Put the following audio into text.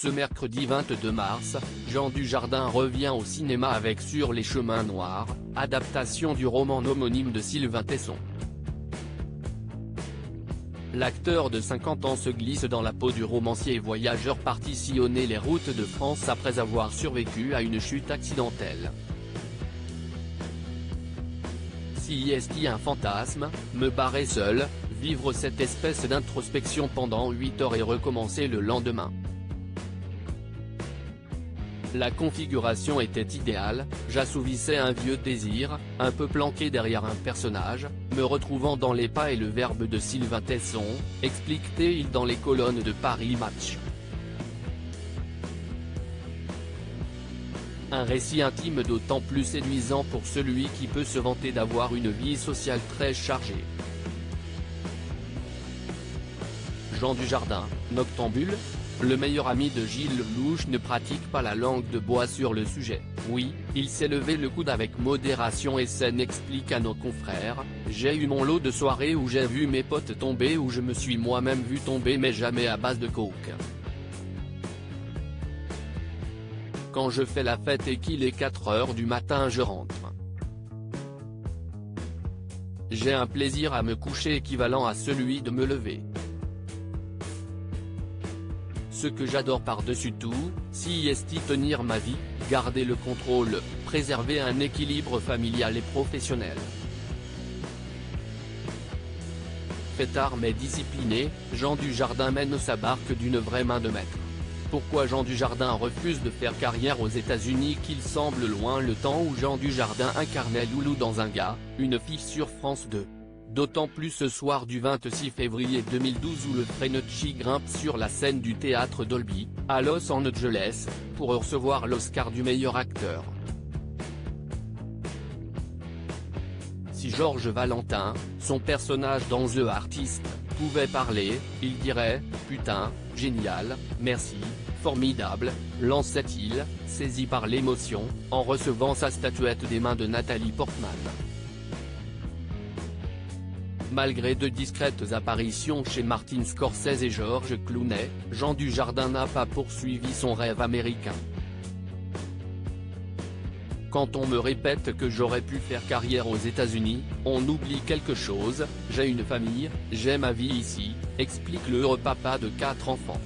Ce mercredi 22 mars, Jean Dujardin revient au cinéma avec Sur les chemins noirs, adaptation du roman homonyme de Sylvain Tesson. L'acteur de 50 ans se glisse dans la peau du romancier voyageur parti sillonner les routes de France après avoir survécu à une chute accidentelle. Si est-il un fantasme, me barrer seul, vivre cette espèce d'introspection pendant 8 heures et recommencer le lendemain. La configuration était idéale, j'assouvissais un vieux désir, un peu planqué derrière un personnage, me retrouvant dans les pas et le verbe de Sylvain Tesson, explique-t-il dans les colonnes de Paris Match. Un récit intime d'autant plus séduisant pour celui qui peut se vanter d'avoir une vie sociale très chargée. Jean Dujardin, noctambule ? Le meilleur ami de Gilles Lelouch ne pratique pas la langue de bois sur le sujet. Oui, il s'est levé le coude avec modération et saine, explique à nos confrères, j'ai eu mon lot de soirées où j'ai vu mes potes tomber, où je me suis moi-même vu tomber, mais jamais à base de coke. Quand je fais la fête et qu'il est 4 heures du matin, je rentre. J'ai un plaisir à me coucher équivalent à celui de me lever. Ce que j'adore par-dessus tout, si est tenir ma vie, garder le contrôle, préserver un équilibre familial et professionnel. Fêtard mais discipliné, Jean Dujardin mène sa barque d'une vraie main de maître. Pourquoi Jean Dujardin refuse de faire carrière aux États-Unis? Qu'il semble loin le temps où Jean Dujardin incarnait Loulou dans Un gars, une fille sur France 2. D'autant plus ce soir du 26 février 2012 où le Frenucci grimpe sur la scène du théâtre Dolby, à Los Angeles, pour recevoir l'Oscar du meilleur acteur. Si Georges Valentin, son personnage dans The Artist, pouvait parler, il dirait « Putain, génial, merci, formidable », lançait-il, saisi par l'émotion, en recevant sa statuette des mains de Nathalie Portman. Malgré de discrètes apparitions chez Martin Scorsese et George Clooney, Jean Dujardin n'a pas poursuivi son rêve américain. Quand on me répète que j'aurais pu faire carrière aux États-Unis, on oublie quelque chose, j'ai une famille, j'ai ma vie ici, explique le heureux papa de 4 enfants.